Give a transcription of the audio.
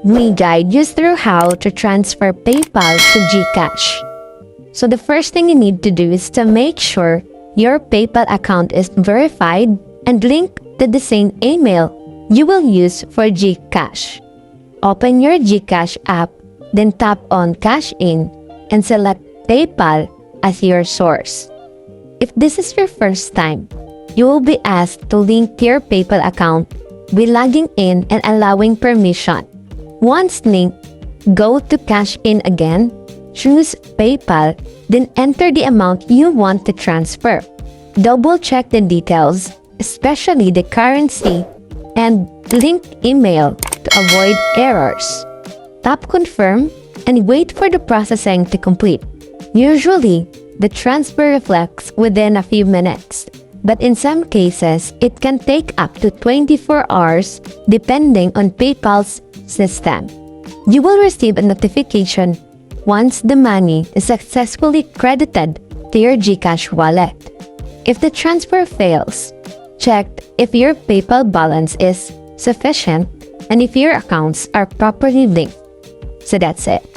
we guide you through how to transfer PayPal to GCash. So the first thing you need to do is to make sure your PayPal account is verified and linked to the same email you will use for GCash. Open your GCash app, then tap on Cash In and select PayPal as your source. If this is your first time, you will be asked to link your PayPal account by logging in and allowing permission. Once linked, go to Cash In again, choose PayPal, then enter the amount you want to transfer. Double-check the details, especially the currency and linked email to avoid errors. Tap Confirm and wait for the processing to complete. Usually, the transfer reflects within a few minutes, but in some cases, it can take up to 24 hours depending on PayPal's system. You will receive a notification once the money is successfully credited to your GCash wallet. If the transfer fails, check if your PayPal balance is sufficient and if your accounts are properly linked. So that's it.